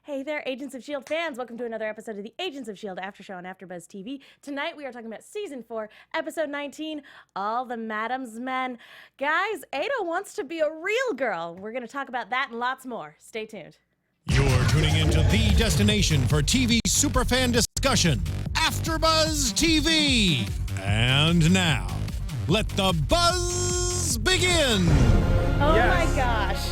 Hey there, Agents of S.H.I.E.L.D. fans. Welcome to another episode of the Agents of S.H.I.E.L.D. After Show on AfterBuzz TV. Tonight we are talking about Season 4, Episode 19, All the Madam's Men. Guys, Ada wants to be a real girl. We're going to talk about that and lots more. Stay tuned. You're tuning into the destination for TV superfan discussion, AfterBuzz TV. And now, let the buzz begin. Oh my gosh.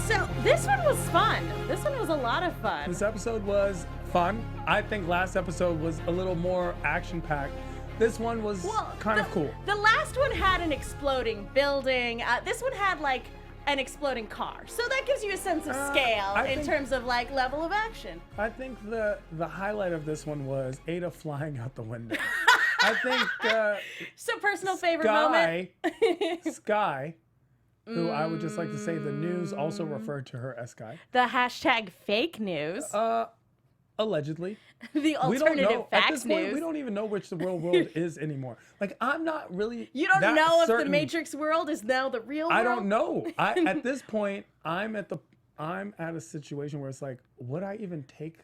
So this one was fun. This one was a lot of fun. This episode was fun. I think last episode was a little more action-packed. This one was kind of cool. The last one had an exploding building. This one had like an exploding car. So that gives you a sense of scale in terms of like level of action. I think the highlight of this one was Ada flying out the window. I think so personal favorite moment. Sky, who I would just like to say the news also referred to her as Sky. The hashtag fake news. Allegedly. The alternative facts At this point, news. we don't even know which the real world is anymore. Like, I'm not really You don't know if the Matrix world is now the real world? I don't know. At this point, I'm at a situation where it's like, would I even take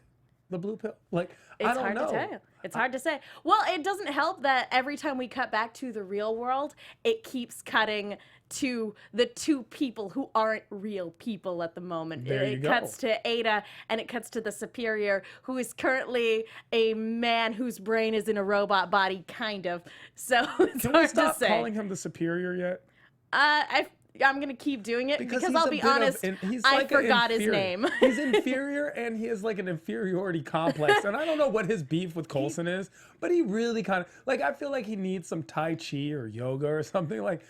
the blue pill? Like, I don't know. It's hard to tell. It's hard to say. Well, it doesn't help that every time we cut back to the real world, it keeps cutting to the two people who aren't real people at the moment. It cuts to Ada and it cuts to the Superior, who is currently a man whose brain is in a robot body, kind of. So it's Can hard we stop to say. calling him the Superior yet? I'm going to keep doing it because he's I'll a be bit of honest, he's I like forgot his name. He's inferior and he has like an inferiority complex. And I don't know what his beef with Coulson is, but he really kind of, like, I feel like he needs some Tai Chi or yoga or something. Like,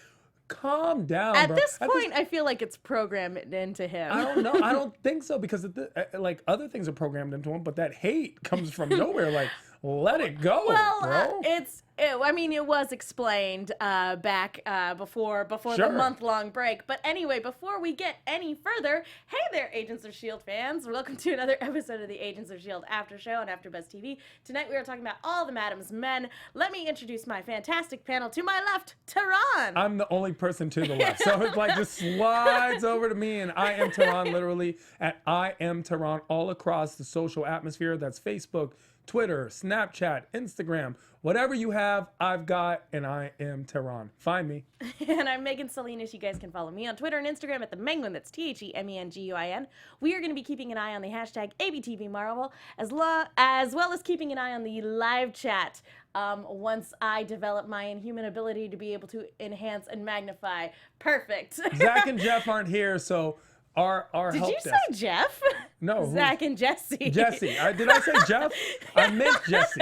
calm down, At bro. this point, I feel like it's programmed into him. I don't know. I don't think so because like other things are programmed into him, but that hate comes from nowhere. Like, let it go, bro. It was explained back before the month-long break. But anyway, before we get any further, hey there, Agents of S.H.I.E.L.D. fans. Welcome to another episode of the Agents of S.H.I.E.L.D. After Show on AfterBuzz TV. Tonight we are talking about All the Madam's Men. Let me introduce my fantastic panel. To my left, Tehran. I'm the only person to the left. So it's like just slides over to me, and I am Tehran, literally at I am Tehran all across the social atmosphere. That's Facebook, Twitter, Snapchat, Instagram, whatever you have, I've got, and I am Tehran. Find me. And I'm Megan Salinas. You guys can follow me on Twitter and Instagram at the Menguin. That's TheMenguin. We are going to be keeping an eye on the hashtag ABTVMarvel, as well as keeping an eye on the live chat once I develop my Inhuman ability to be able to enhance and magnify. Perfect. Zach and Jeff aren't here, so our Did help you desk. say Jeff? No. Zach and Jesse. Jesse. Did I say Jeff? I meant Jesse.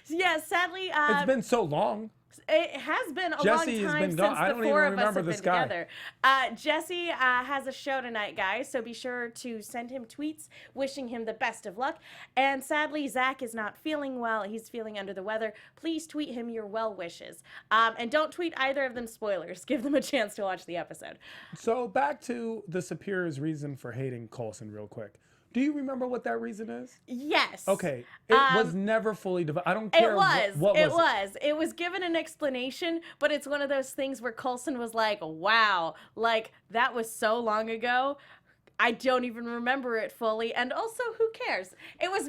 Yeah, sadly. It's been so long. It has been a Jesse long has time been since gone. I the don't four even of us remember have this been guy. together. Jesse has a show tonight, guys, so be sure to send him tweets wishing him the best of luck. And sadly, Zach is not feeling well. He's feeling under the weather. Please tweet him your well wishes. And don't tweet either of them spoilers. Give them a chance to watch the episode. So back to the Superior's reason for hating Coulson real quick. Do you remember what that reason is? Yes. Okay. It was never fully divided. I don't care. It was given an explanation, but it's one of those things where Coulson was like, wow, like that was so long ago. I don't even remember it fully, and also, who cares? It was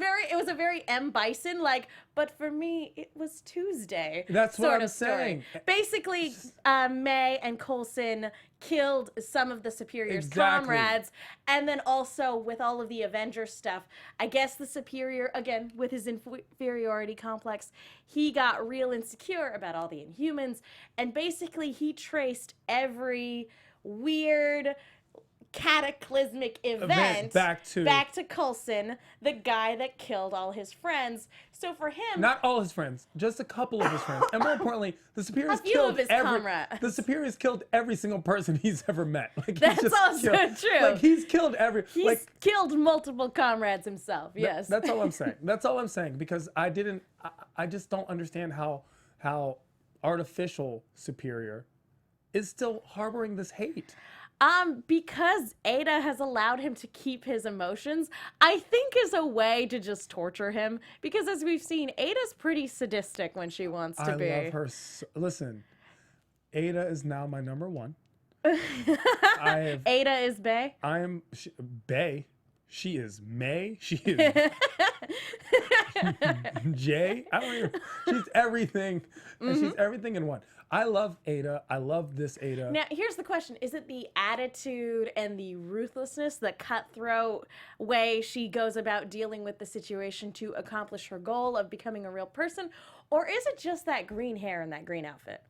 a very M. Bison, like, but for me, it was Tuesday. That's what I'm saying. Basically, May and Coulson killed some of the Superior's comrades, and then also with all of the Avenger stuff, I guess the Superior, again, with his inferiority complex, he got real insecure about all the Inhumans, and basically he traced every weird cataclysmic event back to Coulson, the guy that killed all his friends. So for him, not all his friends, just a couple of his friends, and more importantly, the Superior's comrades. The Superior's killed every single person he's ever met. Like, that's also true. Like, he's killed He's killed multiple comrades himself. Yes, that's all I'm saying. That's all I'm saying, because I just don't understand how artificial Superior is still harboring this hate. Because Ada has allowed him to keep his emotions, I think is a way to just torture him. Because as we've seen, Ada's pretty sadistic when she wants to be. I love her. Listen, Ada is now my number one. Ada is bae? Bae. She is May. She is Jay. I don't even. She's everything, and she's everything in one. I love Ada. I love this Ada. Now, here's the question. Is it the attitude and the ruthlessness, the cutthroat way she goes about dealing with the situation to accomplish her goal of becoming a real person? Or is it just that green hair and that green outfit?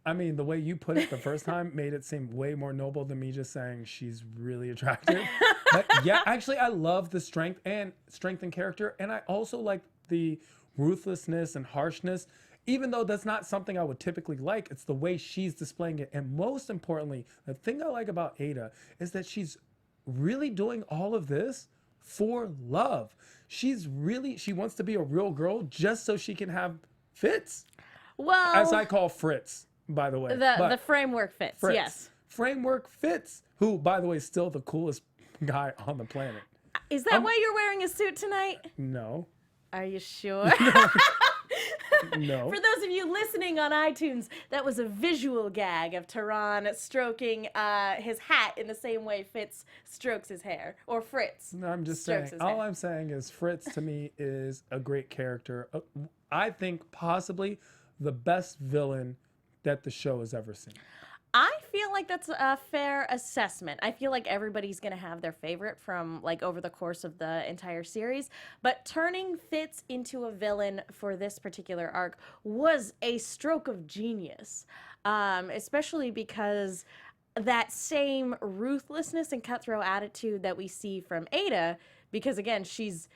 I mean, the way you put it the first time made it seem way more noble than me just saying she's really attractive. But yeah, actually, I love the strength in character. And I also like the ruthlessness and harshness. Even though that's not something I would typically like, it's the way she's displaying it. And most importantly, the thing I like about Ada is that she's really doing all of this for love. She wants to be a real girl just so she can have Fitz. Well, As I call Fritz, by the way. The framework fits, Fritz. yes. Framework Fitz, who, by the way, is still the coolest guy on the planet. Is that why you're wearing a suit tonight? No. Are you sure? No. For those of you listening on iTunes, that was a visual gag of Tehran stroking his hat in the same way Fitz strokes his hair. Or Fritz. No, I'm just strokes saying. his All hair. I'm saying is Fritz to me is a great character. I think possibly the best villain that the show has ever seen. I feel like that's a fair assessment. I feel like everybody's going to have their favorite from like over the course of the entire series, but turning Fitz into a villain for this particular arc was a stroke of genius, especially because that same ruthlessness and cutthroat attitude that we see from Ada, because again, she's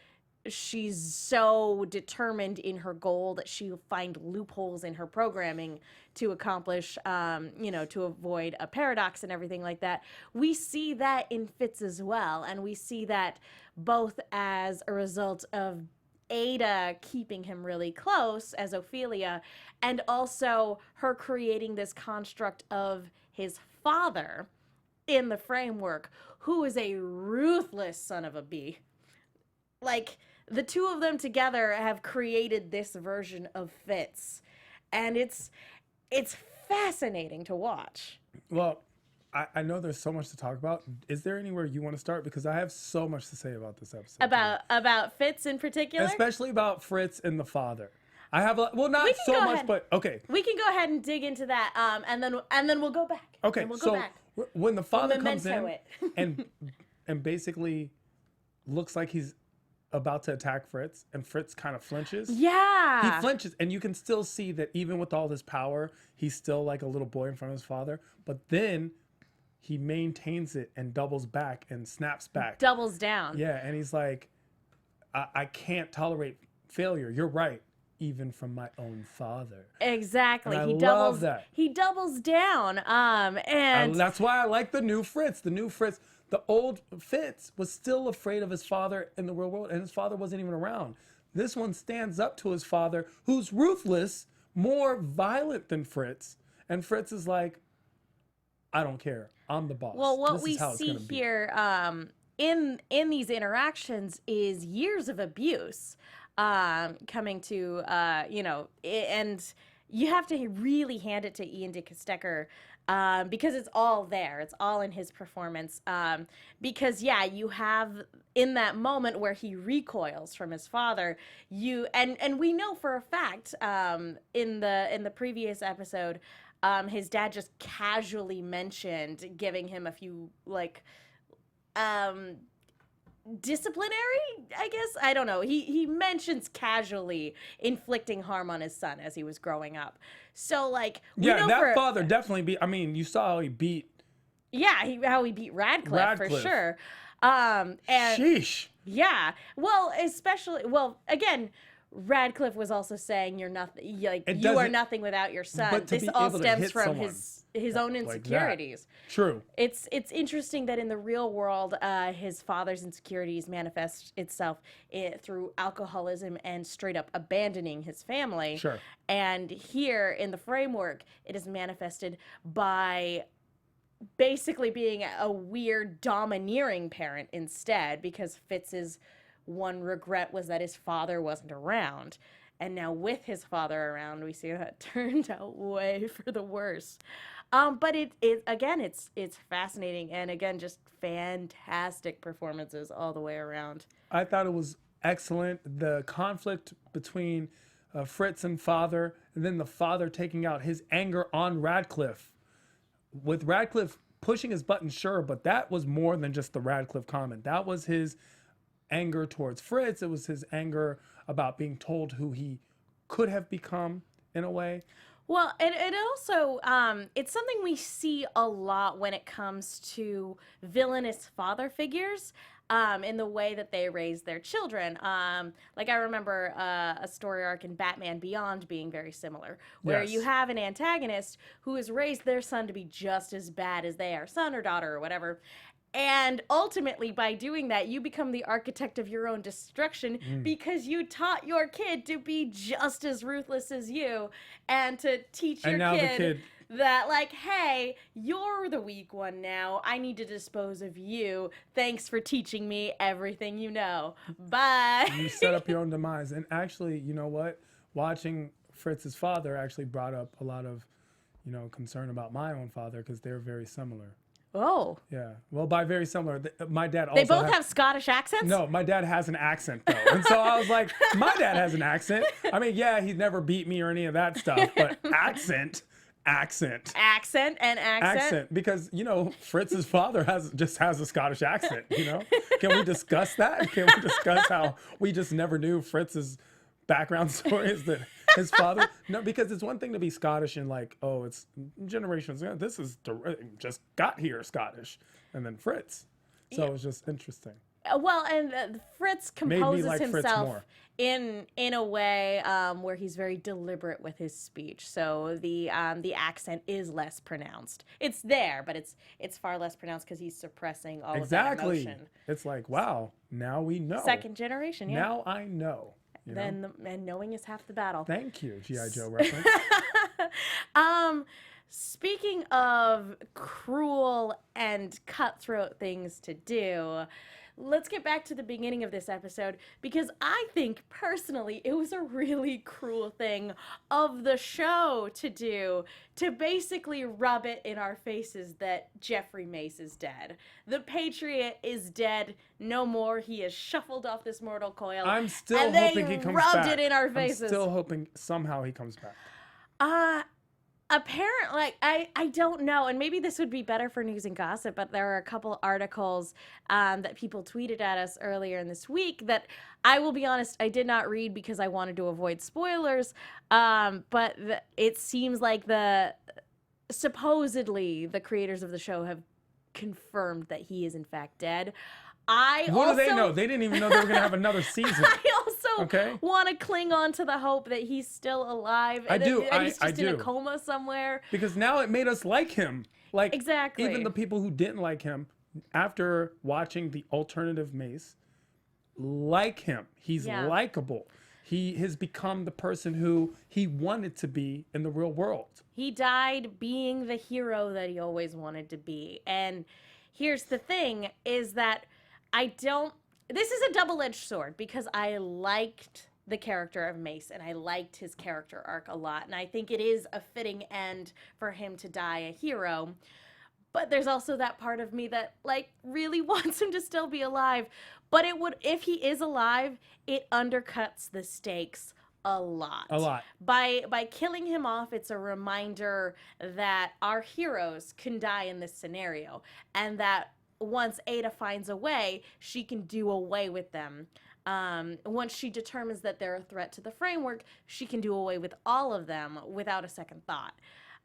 so determined in her goal that she'll find loopholes in her programming to accomplish, to avoid a paradox and everything like that. We see that in Fitz as well. And we see that both as a result of Ada keeping him really close as Ophelia, and also her creating this construct of his father in the framework, who is a ruthless son of a bee. Like, the two of them together have created this version of Fitz, and it's fascinating to watch. Well, I know there's so much to talk about. Is there anywhere you want to start? Because I have so much to say about this episode. About Fitz in particular? Especially about Fritz and the father. I have not so much, ahead. but okay. We can go ahead and dig into that, and then we'll go back. Okay, and we'll so go back. when the father comes memento in and basically looks like he's about to attack Fritz, and Fritz kind of flinches. Yeah. He flinches, and you can still see that even with all this power, he's still like a little boy in front of his father. But then he maintains it and doubles back and snaps back. Doubles down. Yeah, and he's like, I can't tolerate failure. You're right, even from my own father. Exactly. And I love that. He doubles down. And that's why I like the new Fritz. The old Fitz was still afraid of his father in the real world, and his father wasn't even around. This one stands up to his father, who's ruthless, more violent than Fritz. And Fritz is like, I don't care. I'm the boss. Well, what This we is how it's see gonna be." here in these interactions is years of abuse coming to, and you have to really hand it to Ian DeCostecker because it's all there. It's all in his performance. Because, yeah, you have in that moment where he recoils from his father, and we know for a fact in the previous episode, his dad just casually mentioned giving him a few, disciplinary, I guess. I don't know. He mentions casually inflicting harm on his son as he was growing up. So, we know that father definitely beat. I mean, you saw how he beat. Yeah, how he beat Radcliffe. For sure. And Sheesh. yeah, well, again, Radcliffe was also saying you're nothing. You are nothing without your son. But to This be all able to stems hit from someone his own like that. insecurities. True. It's interesting that in the real world, his father's insecurities manifest itself through alcoholism and straight up abandoning his family. Sure. And here in the framework, it is manifested by basically being a weird domineering parent instead, because Fitz's one regret was that his father wasn't around. And now with his father around, we see that turned out way for the worse. But it's fascinating, and again, just fantastic performances all the way around. I thought it was excellent. The conflict between Fritz and father, and then the father taking out his anger on Radcliffe. With Radcliffe pushing his button, sure, but that was more than just the Radcliffe comment. That was his anger towards Fritz. It was his anger about being told who he could have become in a way. Well, it also, it's something we see a lot when it comes to villainous father figures. In the way that they raise their children. Like I remember a story arc in Batman Beyond being very similar, where Yes. you have an antagonist who has raised their son to be just as bad as they are, son or daughter or whatever. And ultimately, by doing that, you become the architect of your own destruction because you taught your kid to be just as ruthless as you and to teach your And now the kid kid- that, like, hey, you're the weak one now. I need to dispose of you. Thanks for teaching me everything you know. Bye. You set up your own demise. And actually, you know what? Watching Fritz's father actually brought up a lot of, concern about my own father because they're very similar. Oh. Yeah. Well, by very similar, my dad also They both have Scottish accents? No, my dad has an accent though. And so I was like, my dad has an accent. I mean, yeah, he's never beat me or any of that stuff, but accent. Accent and accent. Because, Fritz's father just has a Scottish accent, Can we discuss that? Can we discuss how we just never knew Fritz's background story is that his father? No, because it's one thing to be Scottish and like, oh, it's generations. This is just got here Scottish. And then Fritz. So it was just interesting. Well, and Fritz Made me composes like Fritz himself more. in a way where he's very deliberate with his speech. So the accent is less pronounced. It's there, but it's far less pronounced because he's suppressing all of that Exactly. emotion. It's like, wow, now we know. Second generation, yeah. Now I know. And knowing is half the battle. Thank you, G.I. Joe reference. Speaking of cruel and cutthroat things to do, let's get back to the beginning of this episode, because I think personally it was a really cruel thing of the show to do, to basically rub it in our faces that Jeffrey Mace is dead. The Patriot is dead. No more. He is shuffled off this mortal coil. I'm still and hoping they he comes rubbed back. it in our faces. I'm still hoping somehow he comes back. Apparently, I don't know, and maybe this would be better for news and gossip, but there are a couple articles that people tweeted at us earlier in this week that I will be honest, I did not read because I wanted to avoid spoilers, but it seems like supposedly the creators of the show have confirmed that he is in fact dead. What do they know? They didn't even know they were going to have another season. I also want to cling on to the hope that he's still alive. I do. And he's I just in a do. coma somewhere. Because now it made us like him. Like, Exactly. even the people who didn't like him, after watching the alternative Mace, like him. He's likable. He has become the person who he wanted to be in the real world. He died being the hero that he always wanted to be. And here's the thing, is that this is a double-edged sword, because I liked the character of Mace and I liked his character arc a lot. And I think it is a fitting end for him to die a hero. But there's also that part of me that really wants him to still be alive. But if he is alive, it undercuts the stakes a lot. A lot. By killing him off, it's a reminder that our heroes can die in this scenario, and that once Ada finds a way, she can do away with them. Once she determines that they're a threat to the framework, she can do away with all of them without a second thought.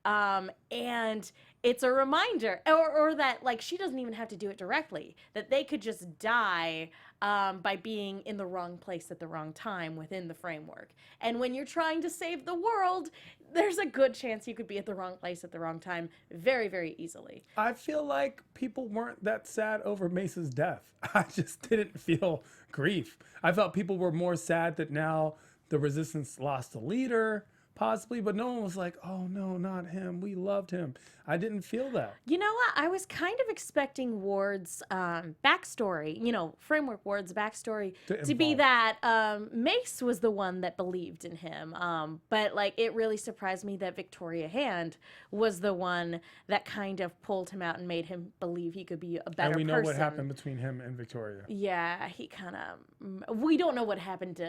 And it's a reminder, or that she doesn't even have to do it directly, that they could just die by being in the wrong place at the wrong time within the framework. And when you're trying to save the world, there's a good chance you could be at the wrong place at the wrong time very, very easily. I feel like people weren't that sad over Mace's death. I just didn't feel grief. I felt people were more sad that now the resistance lost a leader, possibly, but no one was like, oh no, not him. We loved him. I didn't feel that. You know what? I was kind of expecting Ward's backstory, Framework Ward's backstory to be that Mace was the one that believed in him. But like, it really surprised me that Victoria Hand was the one that kind of pulled him out and made him believe he could be a better person. And we know what happened between him and Victoria. Yeah, he kind of. We don't know what happened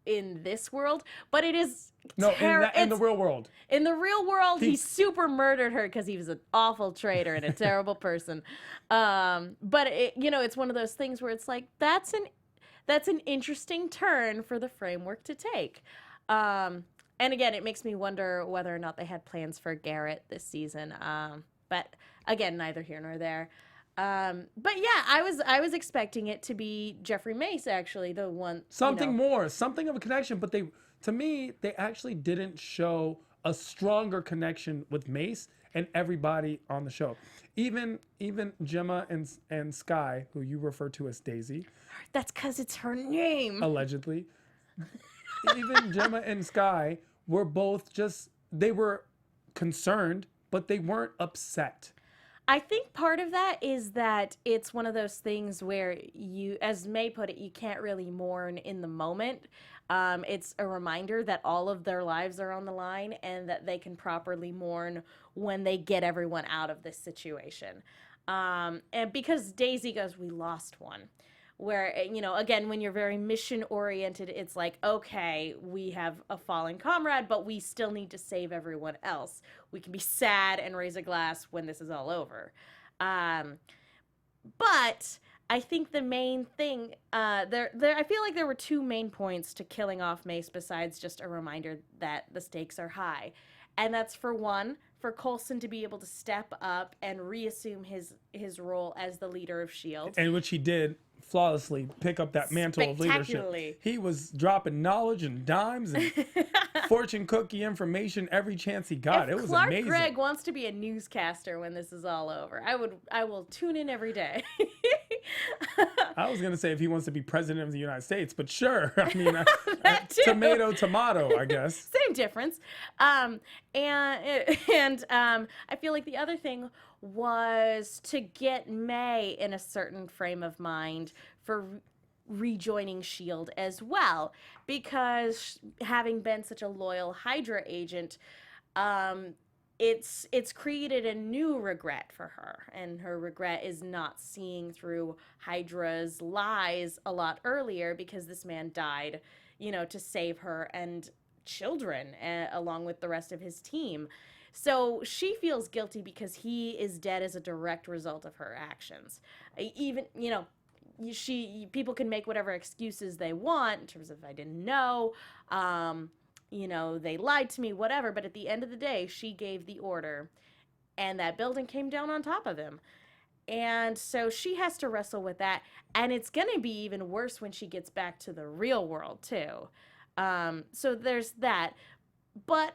in this world, but it is in the real world. In the real world, he super murdered her because he was an awful traitor and a terrible person. But it's one of those things where it's like that's an interesting turn for the framework to take. And again, it makes me wonder whether or not they had plans for Garrett this season. But again, neither here nor there. But yeah, I was expecting it to be Jeffrey Mace, actually, the one. Something of a connection, but to me, they actually didn't show a stronger connection with Mace and everybody on the show. Even Gemma and Sky, who you refer to as Daisy. That's because it's her name. Allegedly. Even Gemma and Sky were both they were concerned, but they weren't upset. I think part of that is that it's one of those things where you, as May put it, you can't really mourn in the moment. It's a reminder that all of their lives are on the line and that they can properly mourn when they get everyone out of this situation. And because Daisy goes, we lost one. Where, again, when you're very mission-oriented, it's like, okay, we have a fallen comrade, but we still need to save everyone else. We can be sad and raise a glass when this is all over. But I think the main thing, I feel like there were two main points to killing off Mace besides just a reminder that the stakes are high. And that's, for one, for Coulson to be able to step up and reassume his role as the leader of S.H.I.E.L.D. And which he did flawlessly, pick up that mantle of leadership. He was dropping knowledge and dimes and fortune cookie information every chance he got. It was Clark amazing. Gregg wants to be a newscaster when this is all over, I will tune in every day. I was gonna say if he wants to be president of the United States, but sure. I mean, tomato, I guess. Same difference. And I feel like the other thing was to get May in a certain frame of mind for rejoining S.H.I.E.L.D. as well, because having been such a loyal Hydra agent, it's created a new regret for her, and her regret is not seeing through Hydra's lies a lot earlier because this man died, to save her and children along with the rest of his team. So she feels guilty because he is dead as a direct result of her actions. Even, people can make whatever excuses they want in terms of I didn't know, they lied to me, whatever. But at the end of the day, she gave the order and that building came down on top of him. And so she has to wrestle with that. And it's going to be even worse when she gets back to the real world, too. So there's that. But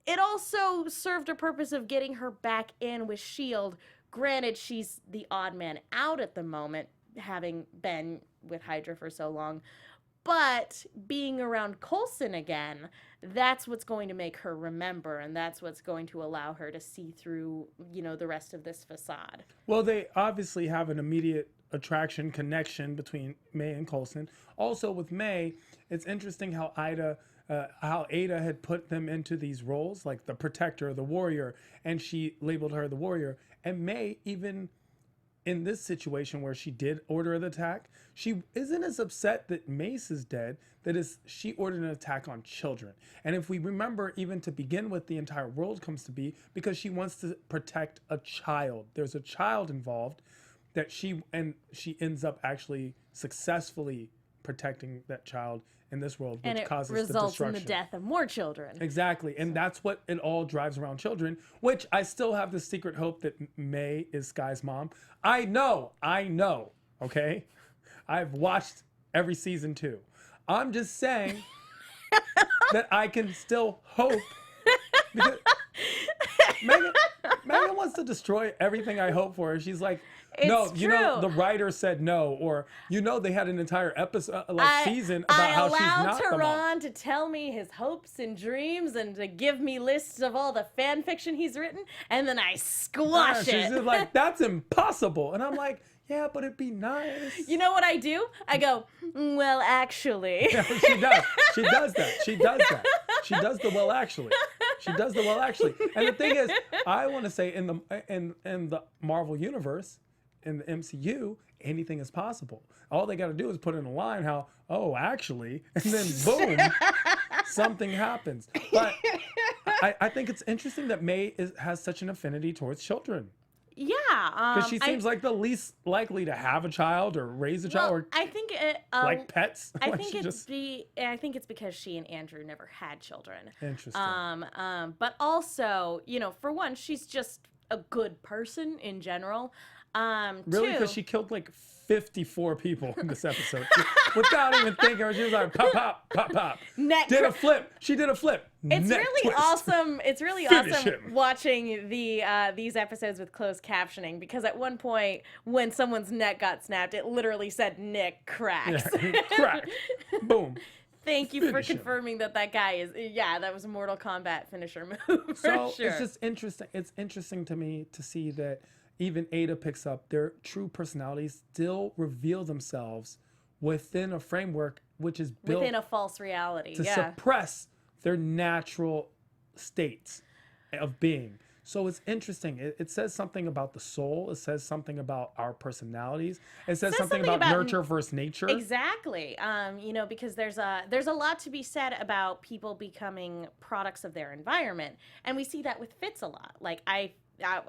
it also served a purpose of getting her back in with S.H.I.E.L.D. Granted, she's the odd man out at the moment, having been with Hydra for so long. But being around Coulson again, that's what's going to make her remember, and that's what's going to allow her to see through, the rest of this facade. Well, they obviously have an immediate attraction connection between May and Coulson. Also with May, it's interesting how Ada had put them into these roles, like the protector, the warrior, and she labeled her the warrior. And May, even in this situation where she did order the attack, she isn't as upset that Mace is dead, she ordered an attack on children. And if we remember, even to begin with, the entire world comes to be because she wants to protect a child. There's a child involved that she ends up actually successfully protecting that child in this world, which causes the destruction. And it results in the death of more children. Exactly. And that's what it all drives around children, which I still have the secret hope that May is Sky's mom. I know, okay? I've watched every season too. I'm just saying that I can still hope because Megan wants to destroy everything I hope for. She's like, It's no, you know, true. the writer said no, or you know, they had an entire episode, season about I how she's allowed not the mom. Tehran to tell me his hopes and dreams and to give me lists of all the fan fiction he's written, and then I squash She's it. just like, that's impossible, and I'm like, yeah, but it'd be nice. You know what I do? I go, well, actually. Yeah, she does. She does that. She does that. She does the well actually. She does the well actually. And the thing is, I want to say in the Marvel universe, in the MCU, anything is possible. All they got to do is put in a line how, oh, actually, and then boom, something happens. But I think it's interesting that May has such an affinity towards children. Yeah. Because she seems like the least likely to have a child or raise a child, or I think like pets. I Like think she I think it's because she and Andrew never had children. Interesting. But also, you know, for one, she's just a good person in general. Really? Because she killed like 54 people in this episode without even thinking. She was like, pop, pop, pop, pop. Did a flip. She did a flip. It's Neck really twist. awesome. It's really Finish awesome him. watching these episodes with closed captioning, because at one point when someone's neck got snapped, it literally said Nick cracks. Yeah. Crack. Boom. Thank you for Finish him. confirming that guy is. Yeah, that was a Mortal Kombat finisher move. For So sure. it's just interesting. It's interesting to me to see that even Ada picks up their true personalities still reveal themselves within a framework which is built within a false reality. to Yeah. suppress their natural states of being. So it's interesting. It says something about the soul. It says something about our personalities. It says something about nurture versus nature. Exactly. You know, because there's a lot to be said about people becoming products of their environment, and we see that with Fitz a lot. Like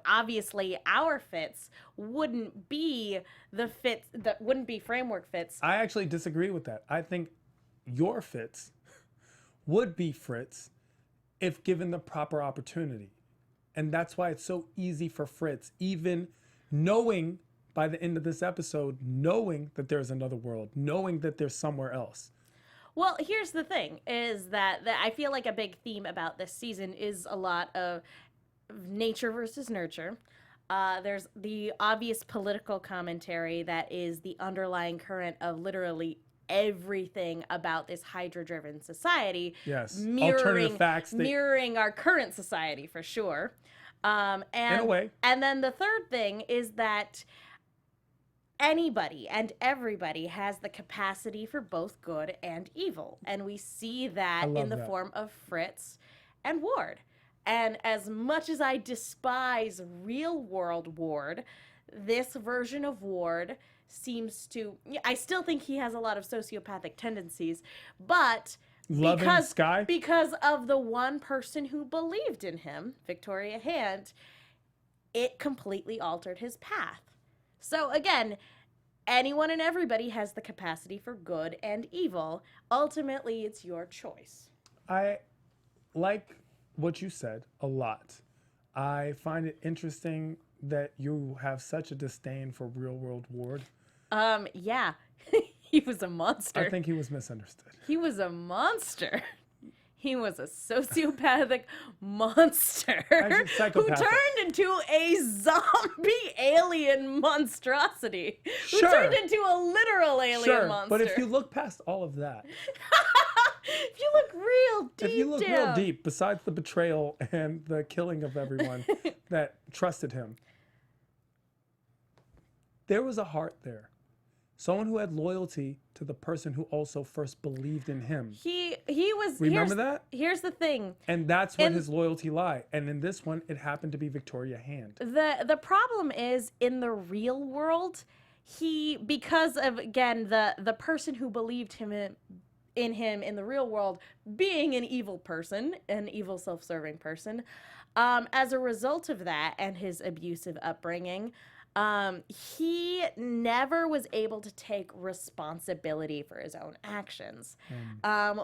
obviously our Fitz wouldn't be the Fitz that wouldn't be framework Fitz. I actually disagree with that. I think your Fitz would be Fritz if given the proper opportunity. And that's why it's so easy for Fritz, even knowing by the end of this episode, knowing that there's another world, knowing that there's somewhere else. Well, here's the thing, is that I feel like a big theme about this season is a lot of nature versus nurture. There's the obvious political commentary that is the underlying current of literally everything about this Hydra-driven society. Yes. Mirroring, Alternative facts. mirroring our current society for sure. And, In a way. And then the third thing is that anybody and everybody has the capacity for both good and evil. And we see that in the form of Fritz and Ward. And as much as I despise real world Ward, this version of Ward seems to, I still think he has a lot of sociopathic tendencies, but because of the one person who believed in him, Victoria Hand, it completely altered his path. So again, anyone and everybody has the capacity for good and evil. Ultimately, it's your choice. I like what you said a lot. I find it interesting that you have such a disdain for real world Ward. Yeah. He was a monster. I think he was misunderstood. He was a monster. He was a sociopathic monster who turned into a zombie alien monstrosity. Who turned into a literal alien monster. But if you look past all of that, if you look real deep, if you look real deep, besides the betrayal and the killing of everyone that trusted him, there was a heart there. Someone who had loyalty to the person who also first believed in him. He was. Remember that? Here's the thing. And that's where his loyalty lie. And in this one, it happened to be Victoria Hand. The problem is, in the real world, because of, again, the person who believed in him in the real world being an evil person, an evil self-serving person, as a result of that and his abusive upbringing, he never was able to take responsibility for his own actions.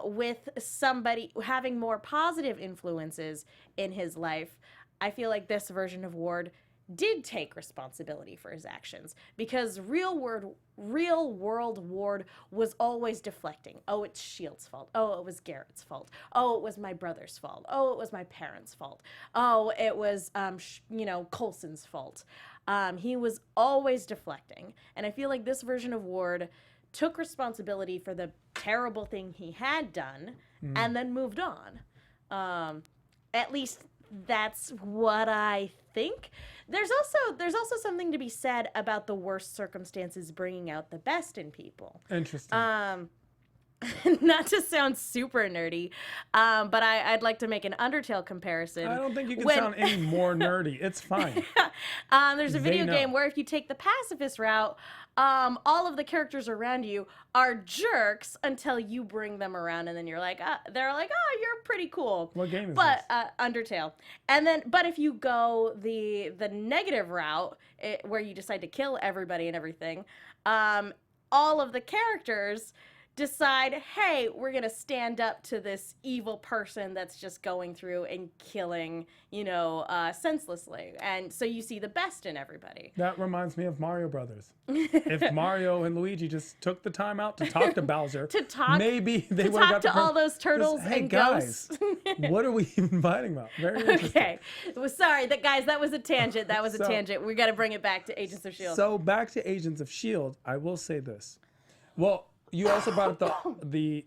With somebody having more positive influences in his life, I feel like this version of Ward did take responsibility for his actions, because real world Ward was always deflecting. Oh, it's S.H.I.E.L.D's fault. Oh, it was Garrett's fault. Oh, it was my brother's fault. Oh, it was my parents' fault. Oh, it was Coulson's fault. He was always deflecting, and I feel like this version of Ward took responsibility for the terrible thing he had done and then moved on. At least that's what I think. There's also something to be said about the worst circumstances bringing out the best in people. Interesting. Not to sound super nerdy, but I'd like to make an Undertale comparison. I don't think you can sound any more nerdy. It's fine. There's a video game where if you take the pacifist route, all of the characters around you are jerks until you bring them around, and then you're like, they're like, oh, you're pretty cool. What game is this? But Undertale. And then, but if you go the negative route, where you decide to kill everybody and everything, all of the characters decide, hey, we're going to stand up to this evil person that's just going through and killing, senselessly. And so you see the best in everybody. That reminds me of Mario Brothers. If Mario and Luigi just took the time out to talk to Bowser, maybe they would have got to all those turtles and ghosts. What are we even fighting about? Very interesting. Okay. Well, sorry, that was a tangent. That was a tangent. We got to bring it back to Agents of S.H.I.E.L.D. So back to Agents of S.H.I.E.L.D., I will say this. Well, you also brought up the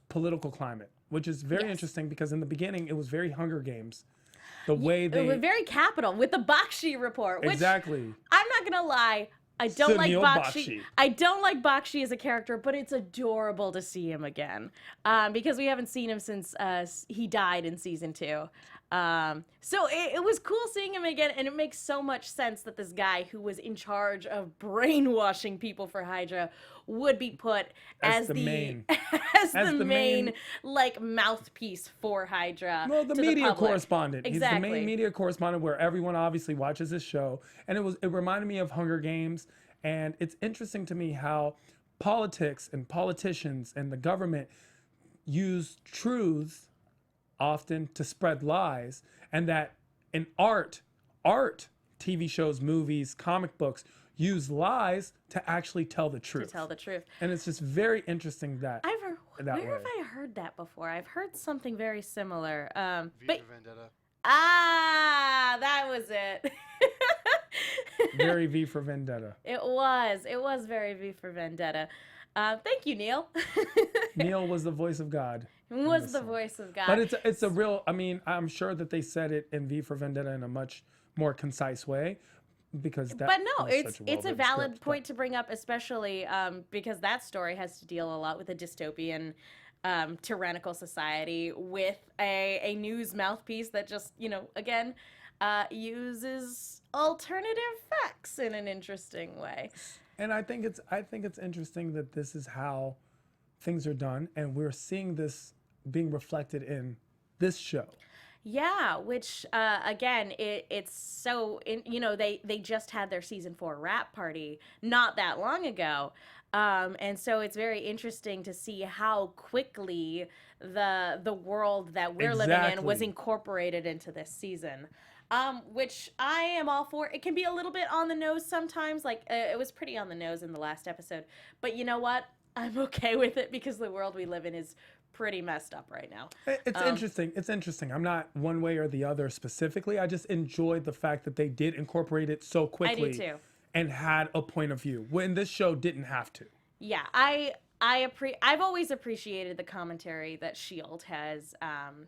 political climate, which is very interesting because in the beginning it was very Hunger Games. The way they... It was very capital with the Bakshi report. Which, exactly. I'm not going to lie. I don't like Bakshi. I don't like Bakshi as a character, but it's adorable to see him again because we haven't seen him since he died in season 2. So it was cool seeing him again, and it makes so much sense that this guy who was in charge of brainwashing people for Hydra would be put as the main like mouthpiece for Hydra. Well, the media correspondent. Exactly. He's the main media correspondent where everyone obviously watches this show, and it reminded me of Hunger Games, and it's interesting to me how politics and politicians and the government use truths often to spread lies, and that in art, TV shows, movies, comic books use lies to actually tell the truth. And it's just very interesting that where have I heard that before? I've heard something very similar. V for Vendetta. That was it. Very V for Vendetta. It was very V for Vendetta. Thank you, Neil. Neil was the voice of God. Was the voice of God. But it's a real, I mean, I'm sure that they said it in V for Vendetta in a much more concise way because that But no, it's a valid point to bring up, especially because that story has to deal a lot with a dystopian tyrannical society with a news mouthpiece that just, again, uses alternative facts in an interesting way. And I think it's interesting that this is how things are done, and we're seeing this being reflected in this show. Yeah, which again, it's so they just had their season 4 wrap party not that long ago, and so it's very interesting to see how quickly the world that we're living in was incorporated into this season. Which I am all for. It can be a little bit on the nose sometimes. Like, it was pretty on the nose in the last episode. But you know what? I'm okay with it because the world we live in is pretty messed up right now. It's interesting. It's interesting. I'm not one way or the other specifically. I just enjoyed the fact that they did incorporate it so quickly. I do too. And had a point of view when this show didn't have to. Yeah, I've always appreciated the commentary that S.H.I.E.L.D.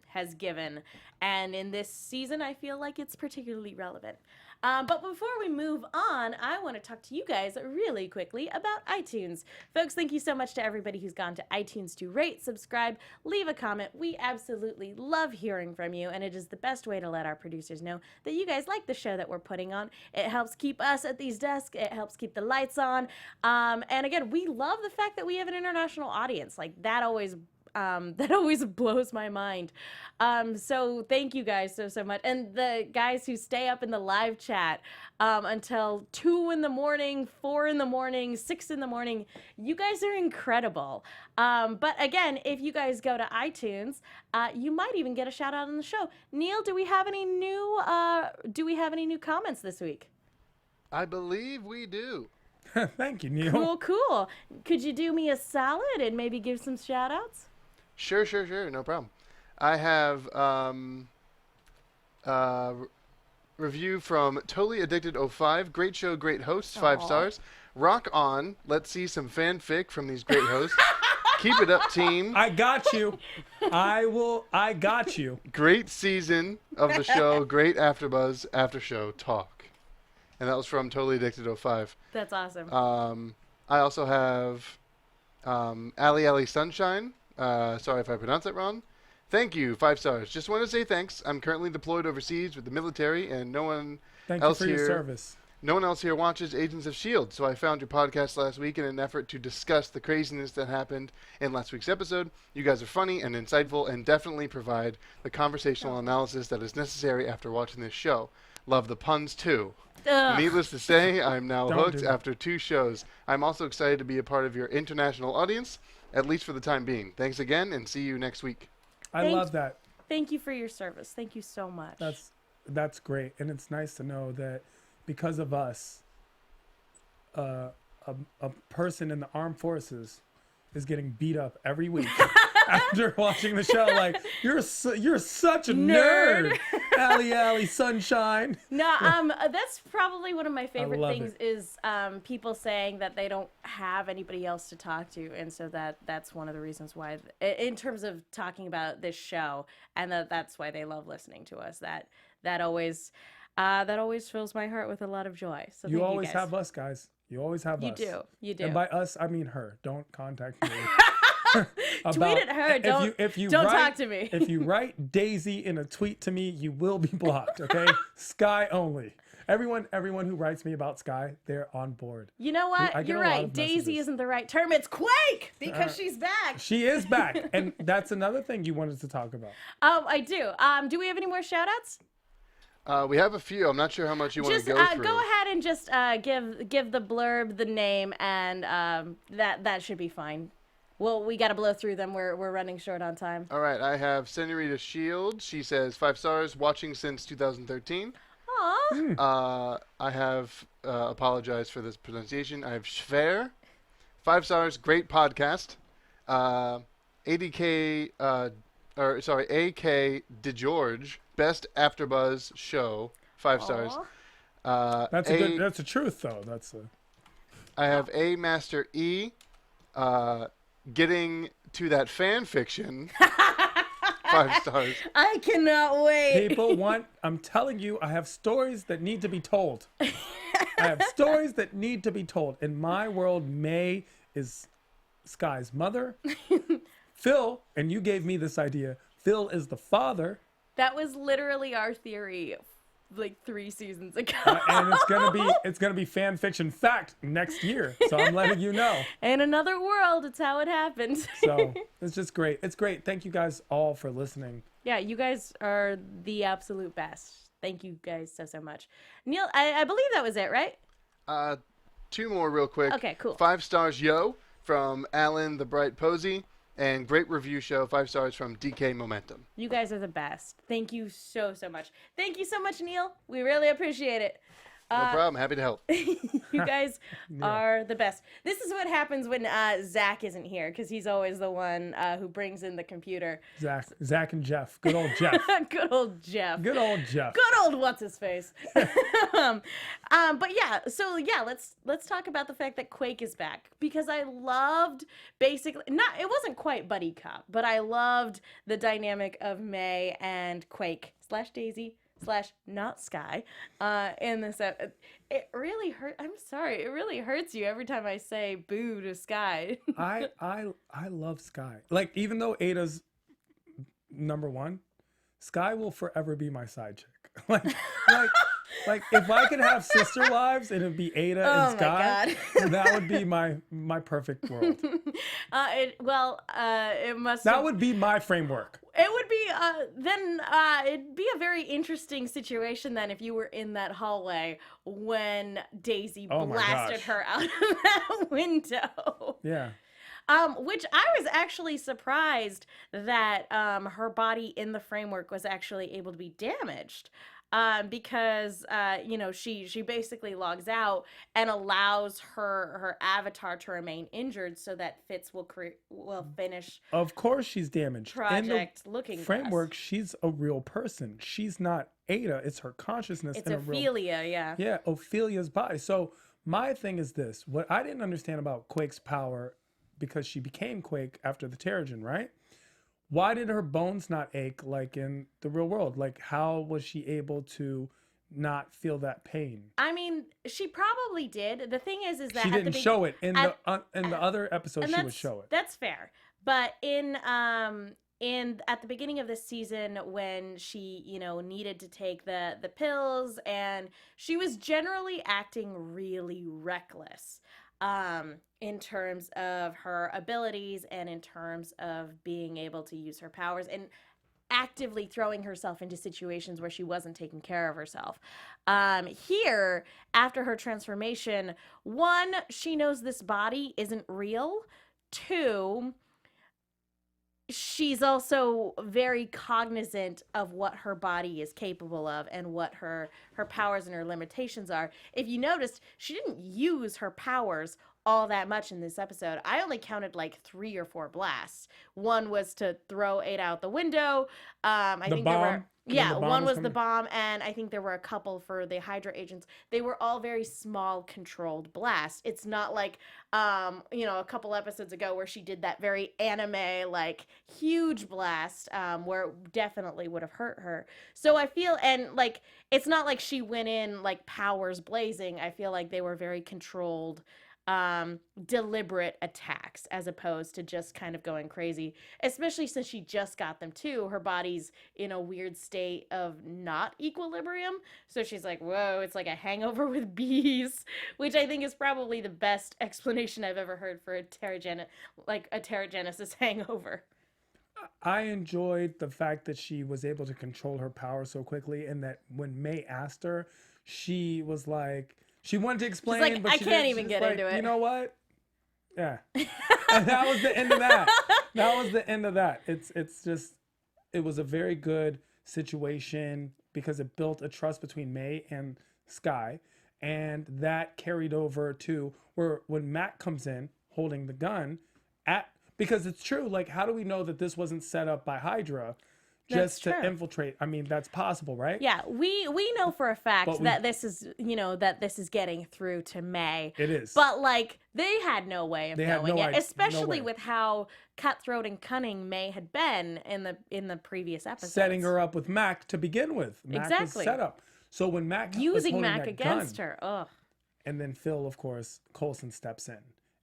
has given, and in this season, I feel like it's particularly relevant. But before we move on, I want to talk to you guys really quickly about iTunes. Folks, thank you so much to everybody who's gone to iTunes to rate, subscribe, leave a comment. We absolutely love hearing from you, and it is the best way to let our producers know that you guys like the show that we're putting on. It helps keep us at these desks. It helps keep the lights on. And again, we love the fact that we have an international audience. Like, that always that always blows my mind. So thank you guys so much. And the guys who stay up in the live chat until 2 in the morning, 4 in the morning, 6 in the morning. You guys are incredible. But again, if you guys go to iTunes, you might even get a shout out on the show. Neil, do we have any new comments this week? I believe we do. Thank you, Neil. Cool. Could you do me a solid and maybe give some shout outs? Sure. No problem. I have review from Totally Addicted 05. Great show, great hosts. 5 stars. Rock on. Let's see some fanfic from these great hosts. Keep it up, team. I got you. I got you. Great season of the show. Great AfterBuzz after show talk. And that was from Totally Addicted 05. That's awesome. I also have Ali Sunshine. Sorry if I pronounced that wrong. Thank you, 5 stars. Just want to say thanks. I'm currently deployed overseas with the military, and no one else your service. No one else here watches Agents of S.H.I.E.L.D., so I found your podcast last week in an effort to discuss the craziness that happened in last week's episode. You guys are funny and insightful and definitely provide the conversational analysis that is necessary after watching this show. Love the puns, too. Ugh. Needless to say, I'm now Don't hooked do that. after 2 shows. I'm also excited to be a part of your international audience, at least for the time being. Thanks again, and see you next week. I love that. Thank you for your service. Thank you so much. That's great, and it's nice to know that because of us, a person in the armed forces is getting beat up every week after watching the show. Like, you're such a nerd. Ali Sunshine. No, that's probably one of my favorite love things is people saying that they don't have anybody else to talk to, and so that's one of the reasons why, in terms of talking about this show, and that's why they love listening to us. That always fills my heart with a lot of joy. So You thank always you guys. have us, guys. You always have us. You do. And by us, I mean her. Don't contact me. Tweet at her. Don't talk to me. If you write Daisy in a tweet to me, you will be blocked. Okay, Sky only. Everyone who writes me about Sky, they're on board. You know what? I get You're a lot right. of Daisy messages. isn't the right term. It's Quake because she's back. She is back, and that's another thing you wanted to talk about. I do. Do we have any more shout outs? We have a few. I'm not sure how much you want to Just go through. go ahead and just give the blurb, the name, and that should be fine. Well, we got to blow through them. We're running short on time. All right, I have Senorita Shield. She says 5 stars, watching since 2013. Aw. I have apologized for this pronunciation. I have Schwer. 5 stars, great podcast. AK DeGeorge, best AfterBuzz show. 5 stars. Aw. That's that's a truth though. I have A Master E. Getting to that fan fiction. 5 stars. I cannot wait. I'm telling you, I have stories that need to be told. I have stories that need to be told. In my world, May is Sky's mother. Phil, and you gave me this idea, Phil is the father. That was literally our theory like 3 seasons ago. And it's gonna be fan fiction fact next year. So I'm letting you know. In another world, it's how it happened. So it's just great. It's great. Thank you guys all for listening. Yeah, you guys are the absolute best. Thank you guys so much. Neil, I believe that was it, right? 2 more real quick. Okay, cool. 5 stars, Yo, from Alan the Bright Posey. And great review show, 5 stars from DK Momentum. You guys are the best. Thank you so much. Thank you so much, Neil. We really appreciate it. No problem. Happy to help. You guys are the best. This is what happens when Zach isn't here, because he's always the one who brings in the computer. Zach and Jeff. Good old Jeff. Good old Jeff. Good old Jeff. Good old what's his face. But yeah, so yeah, let's talk about the fact that Quake is back, because I loved it wasn't quite buddy cop, but I loved the dynamic of May and Quake / Daisy / not Sky in this. It really hurt. I'm sorry. It really hurts you every time I say boo to Sky. I love Sky. Like, even though Ada's number 1, Sky will forever be my side chick. like Like, if I could have sister wives, it'd be Ada and Sky. God. That would be my perfect world. It must. That would be my framework. It would be it'd be a very interesting situation then if you were in that hallway when Daisy blasted her out of that window. Yeah. Which I was actually surprised that her body in the framework was actually able to be damaged. Because she basically logs out and allows her avatar to remain injured so that Fitz will finish. Of course, she's damaged. Project in the Looking framework. Glass. She's a real person. She's not Ada. It's her consciousness. It's Ophelia, yeah. Yeah, Ophelia's body. So my thing is this: what I didn't understand about Quake's power, because she became Quake after the Terrigen, right? Why did her bones not ache like in the real world? Like, how was she able to not feel that pain? I mean, she probably did. The thing is that she didn't show it in the other episode. She would show it. That's fair. But in at the beginning of this season, when she needed to take the pills, and she was generally acting really reckless. In terms of her abilities and in terms of being able to use her powers and actively throwing herself into situations where she wasn't taking care of herself. Here, after her transformation, 1, she knows this body isn't real. 2, she's also very cognizant of what her body is capable of and what her powers and her limitations are. If you noticed, she didn't use her powers all that much in this episode. I only counted like 3 or 4 blasts. One was to throw Ada out the window. I think there were one was the bomb, and I think there were a couple for the Hydra agents. They were all very small, controlled blasts. It's not like a couple episodes ago where she did that very anime like huge blast where it definitely would have hurt her. So I feel, and like it's not like she went in like powers blazing. I feel like they were very controlled, deliberate attacks as opposed to just kind of going crazy, especially since she just got them too. Her body's in a weird state of not equilibrium, so she's like, whoa, it's like a hangover with bees, which I think is probably the best explanation I've ever heard for a Terrigenesis hangover. I enjoyed the fact that she was able to control her power so quickly, and that when May asked her, she was like, she wanted to explain, like, but I can't even get into it. You know what? Yeah. And that was the end of that. That was the end of that. It's just, it was a very good situation because it built a trust between May and Sky. And that carried over to where when Matt comes in holding the gun because it's true. Like, how do we know that this wasn't set up by Hydra? Just to infiltrate. I mean, that's possible, right? Yeah, we know for a fact that this is, that this is getting through to May. It is. But like, they had no way of knowing it, especially no with how cutthroat and cunning May had been in the previous episodes. Setting her up with Mac to begin with. Mac was set up. So when Mac using Mac against her, ugh. And then Phil, of course, Coulson steps in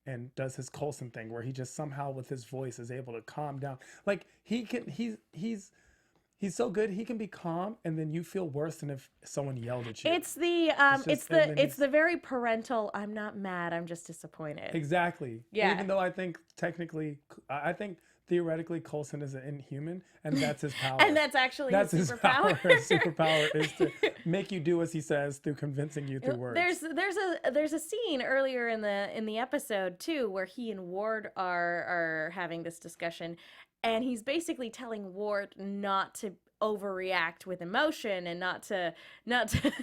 and does his Coulson thing where he just somehow with his voice is able to calm down. Like he's so good. He can be calm, and then you feel worse than if someone yelled at you. It's the very parental. I'm not mad. I'm just disappointed. Exactly. Yeah. Even though I think theoretically Coulson is an Inhuman, and that's his power. And that's actually his superpower. His superpower is to make you do as he says through convincing you through words. There's a scene earlier in the episode too where he and Ward are having this discussion. And he's basically telling Ward not to overreact with emotion and not to not to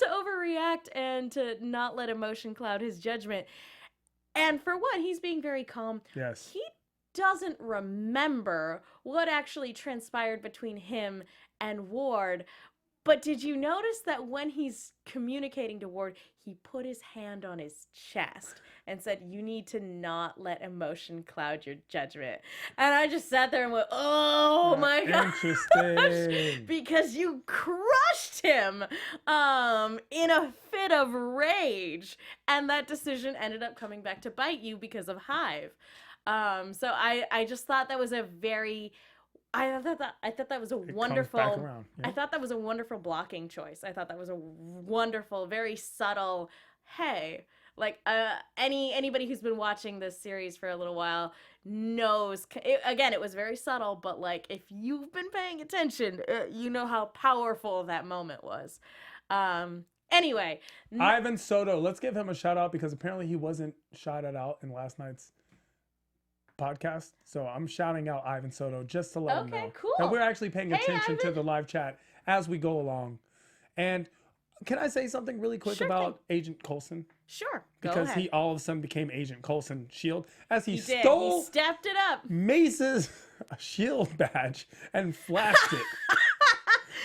overreact and to not let emotion cloud his judgment. And for one, he's being very calm. Yes. He doesn't remember what actually transpired between him and Ward. But did you notice that when he's communicating to Ward, he put his hand on his chest and said, you need to not let emotion cloud your judgment. And I just sat there and went, oh my God. Interesting. Because you crushed him in a fit of rage. And that decision ended up coming back to bite you because of Hive. So I just thought that was a very... I thought that was a It wonderful. comes back around. I Yeah. thought that was a wonderful blocking choice. I thought that was a wonderful, very subtle. Hey, like anybody who's been watching this series for a little while knows. Again, it was very subtle, but like if you've been paying attention, you know how powerful that moment was. Anyway, Ivan Soto, let's give him a shout out because apparently he wasn't shouted out in last night's podcast. So I'm shouting out Ivan Soto just to let him know cool. that we're actually paying Hey, attention to Ivan. the live chat as we go along. And can I say something really quick Sure about Agent Coulson? sure, go Because ahead. he all of a sudden became Agent Coulson S.H.I.E.L.D. as he He did. stole He stepped it up. Mace's S.H.I.E.L.D. badge and flashed it.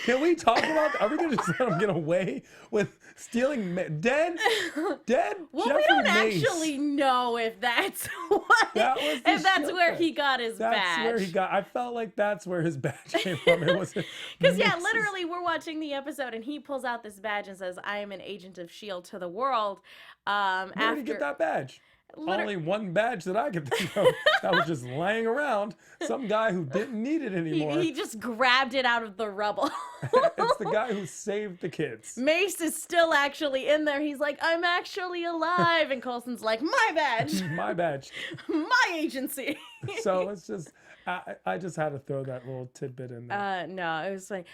Can we talk about that? Are we going to just let him get away with stealing dead Well, Jeffrey we don't Mace? actually know if that's what, That was the if that's shit where thing. he got his That's badge. where he got. I felt like that's where his badge came from. It was Because yeah, Mace's- literally, we're watching the episode, and he pulls out this badge and says, "I am an agent of S.H.I.E.L.D. to the world." Where did he get that badge? Only one badge that I could think of that was just laying around. Some guy who didn't need it anymore. He just grabbed it out of the rubble. It's the guy who saved the kids. Mace is still actually in there. He's like, "I'm actually alive," and Coulson's like, "My badge, My badge. my agency." So it's just, I just had to throw that little tidbit in there. No, it was funny.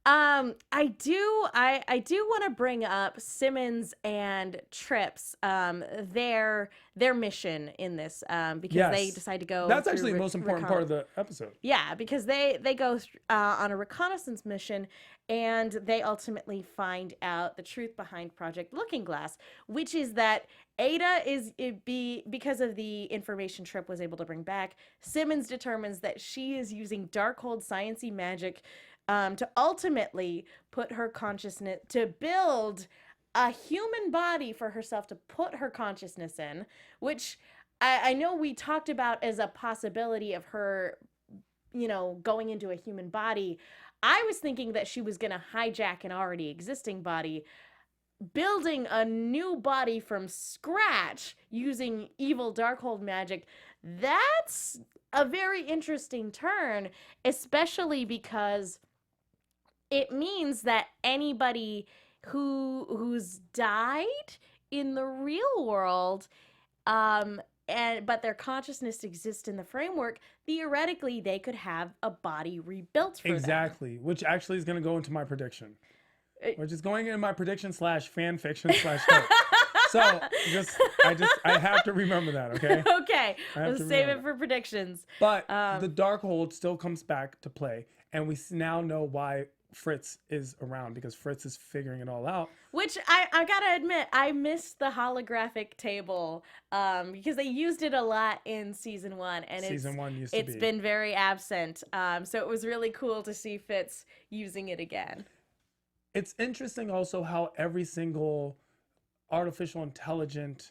I do want to bring up Simmons and Tripp's their mission in this because they Yes. decide to go. That's through actually the most important part of the episode. Yeah, because they go on a reconnaissance mission, and they ultimately find out the truth behind Project Looking Glass, which is that Ada because of the information Tripp was able to bring back. Simmons determines that she is using Darkhold sciencey magic to ultimately put her consciousness to build a human body for herself to put her consciousness in, which I know we talked about as a possibility of her, going into a human body. I was thinking that she was going to hijack an already existing body, building a new body from scratch using evil Darkhold magic. That's a very interesting turn, especially because it means that anybody who's died in the real world, but their consciousness exists in the framework, theoretically they could have a body rebuilt for them. Exactly, which actually is going to go into my prediction. Which is going into my prediction / fan fiction / hope. So I have to remember that, okay? Okay, I have we'll to save it remember for predictions. But the Darkhold still comes back to play, and we now know why Fritz is around, because Fritz is figuring it all out. Which I gotta admit, I missed the holographic table because they used it a lot in season 1, and Season 1 used to it's be. been very absent. So it was really cool to see Fitz using it again. It's interesting also how every single artificial intelligent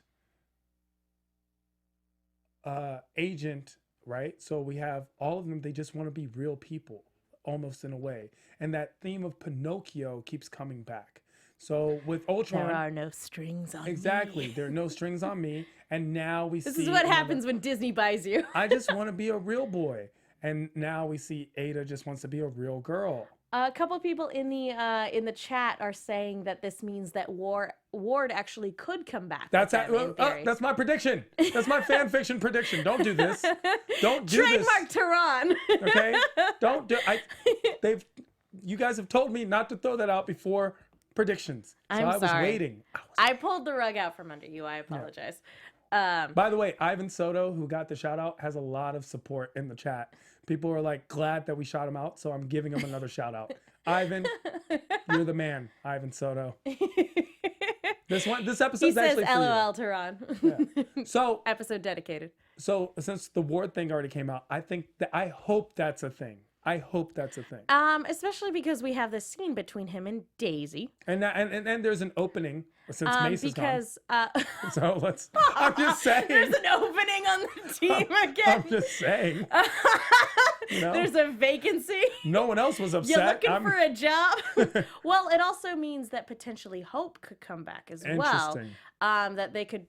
agent, right? So we have all of them, they just want to be real people, almost in a way. And that theme of Pinocchio keeps coming back. So with Ultron, There are no strings on exactly, me. there are no strings on me. And now we see This is what another- happens when Disney buys you. I just want to be a real boy. And now we see Ada just wants to be a real girl. A couple people in the chat are saying that this means that Ward actually could come back. That's with them, in theory. that's my prediction. That's my fan fiction prediction. Don't do this. Don't do Trademark Tehran. this. Okay? Don't do. You guys have told me not to throw that out before predictions. So I'm I was sorry. waiting. I pulled the rug out from under you. I apologize. By the way, Ivan Soto, who got the shout out, has a lot of support in the chat. People are like glad that we shot him out, so I'm giving him another shout out. Ivan, you're the man, Ivan Soto. This episode's He says, actually for you. "LOL, Tehran." So Episode dedicated. So since the Ward thing already came out, I hope that's a thing. I hope that's a thing. Especially because we have this scene between him and Daisy. And there's an opening since Mace is gone. Because So let's. I'm just saying. there's an opening on the team again. I'm just saying. You know, There's a vacancy. no one else was You're upset. looking for a job. Well, it also means that potentially Hope could come back as well. Interesting. That they could,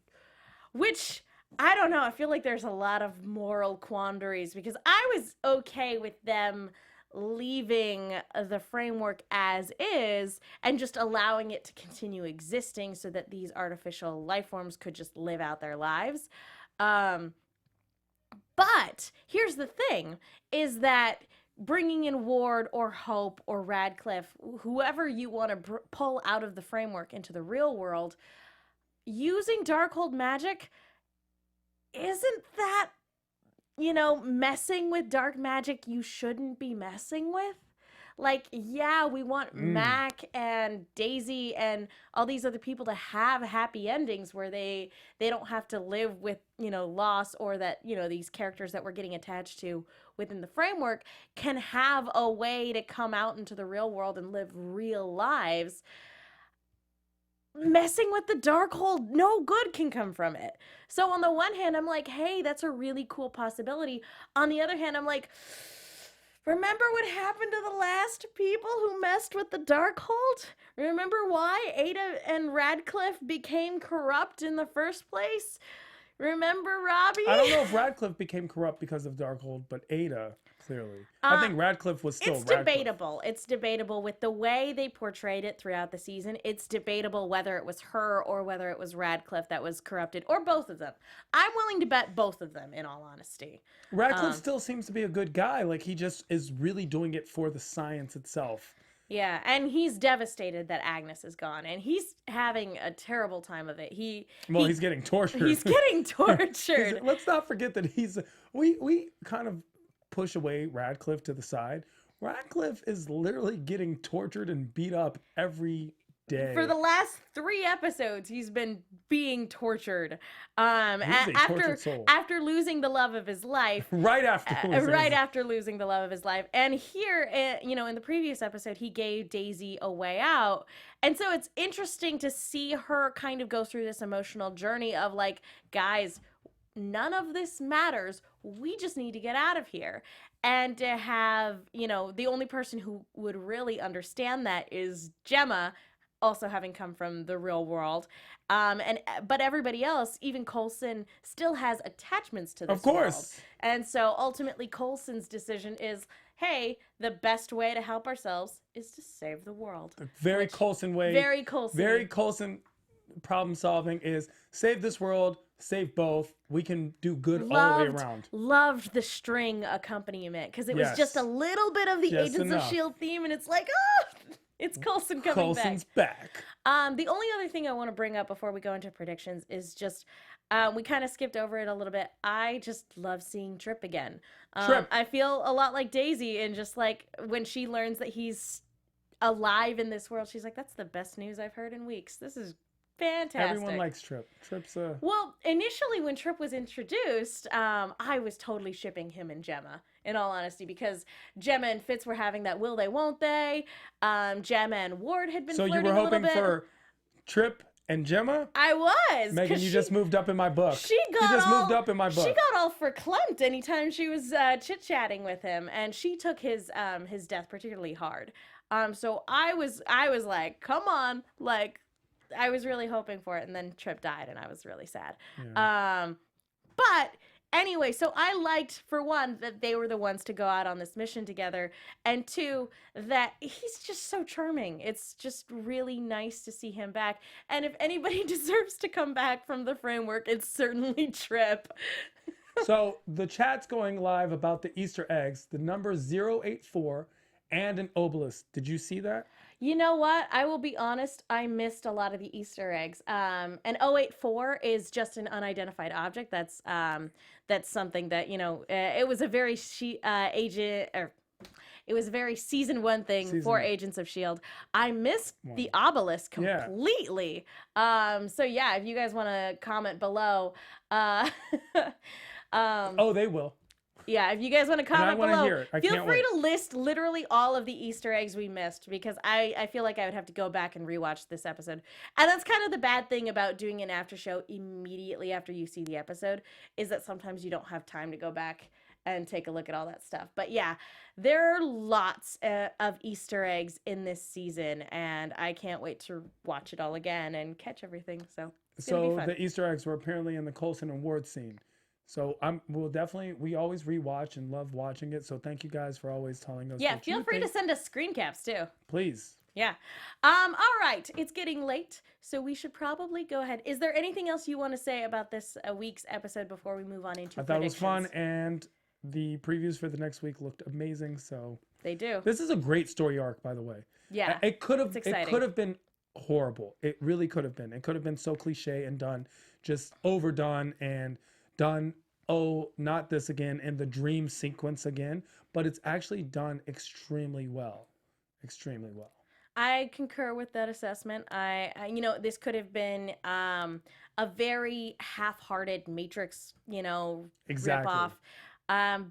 which I don't know. I feel like there's a lot of moral quandaries because I was okay with them leaving the framework as is and just allowing it to continue existing so that these artificial life forms could just live out their lives. But here's the thing, is that bringing in Ward or Hope or Radcliffe, whoever you want to pull out of the framework into the real world, using Darkhold magic, isn't that, messing with dark magic you shouldn't be messing with? Like, yeah, we want Mac and Daisy and all these other people to have happy endings where they don't have to live with, loss, or that, these characters that we're getting attached to within the framework can have a way to come out into the real world and live real lives. Messing with the Darkhold, no good can come from it. So on the one hand, I'm like, hey, that's a really cool possibility. On the other hand, I'm like, remember what happened to the last people who messed with the Darkhold? Remember why Ada and Radcliffe became corrupt in the first place? Remember, Robbie? I don't know if Radcliffe became corrupt because of Darkhold, but Ada, clearly. I think Radcliffe was still Radcliffe. Debatable. It's debatable with the way they portrayed it throughout the season. It's debatable whether it was her or whether it was Radcliffe that was corrupted, or both of them. I'm willing to bet both of them, in all honesty. Radcliffe still seems to be a good guy. Like, he just is really doing it for the science itself. Yeah, and he's devastated that Agnes is gone, and he's having a terrible time of it. He's getting tortured. He's getting tortured. Let's not forget that we kind of push away Radcliffe to the side. Radcliffe is literally getting tortured and beat up every day. For the last 3 episodes, he's been being tortured. Tortured soul. After losing the love of his life. Right after losing the love of his life. And here, in the previous episode, he gave Daisy a way out. And so it's interesting to see her kind of go through this emotional journey of like, guys, none of this matters. We just need to get out of here. And to have, the only person who would really understand that is Gemma, also having come from the real world. But everybody else, even Coulson, still has attachments to this world. And so ultimately Coulson's decision is, hey, the best way to help ourselves is to save the world. The very Coulson way. Very Coulson. Very Coulson problem solving is save this world, save both. We can do good all the way around. Loved the string accompaniment because it was just a little bit of the Agents of S.H.I.E.L.D. theme, and it's like, it's Coulson coming Coulson's back. The only other thing I want to bring up before we go into predictions is just, we kind of skipped over it a little bit. I just love seeing Trip again. Trip. I feel a lot like Daisy, and just like when she learns that he's alive in this world, she's like, that's the best news I've heard in weeks. This is fantastic. Everyone likes Trip. Well, initially when Trip was introduced, I was totally shipping him and Gemma, in all honesty, because Gemma and Fitz were having that will they, won't they. Gemma and Ward had been flirting a little bit. So you were hoping for Trip and Gemma? I was. Megan, you just moved up in my book. She got all verklempt anytime she was chit-chatting with him, and she took his death particularly hard. So I was like, come on, like, I was really hoping for it, and then Trip died, and I was really sad. Yeah. But anyway, so I liked, for one, that they were the ones to go out on this mission together, and 2, that he's just so charming. It's just really nice to see him back, and if anybody deserves to come back from the framework, it's certainly Trip. So the chat's going live about the Easter eggs, the number 084, and an obelisk. Did you see that? You know what? I will be honest. I missed a lot of the Easter eggs. An 084 is just an unidentified object. That's something that, it was a very it was a very season 1 thing for Agents of S.H.I.E.L.D. I missed the obelisk completely. So yeah, if you guys want to comment below, they will. Yeah, if you guys want to comment below, feel free to list literally all of the Easter eggs we missed, because I feel like I would have to go back and rewatch this episode. And that's kind of the bad thing about doing an after show immediately after you see the episode, is that sometimes you don't have time to go back and take a look at all that stuff. But yeah, there are lots of Easter eggs in this season, and I can't wait to watch it all again and catch everything. So it's gonna be fun. The Easter eggs were apparently in the Coulson and Ward scene. So we always rewatch and love watching it. So thank you guys for always telling us. Yeah, feel free to send us screen caps too. Please. Yeah. All right. It's getting late, so we should probably go ahead. Is there anything else you want to say about this week's episode before we move on into I thought it was predictions? fun, and the previews for the next week looked amazing. So They do. this is a great story arc, by the way. Yeah. It could have it's exciting. it could have been horrible. It really could have been. It could have been so cliche and done, just overdone and done. Oh, not this again, and the dream sequence again. But it's actually done extremely well. Extremely well. I concur with that assessment. This could have been a very half-hearted Matrix, Exactly. ripoff.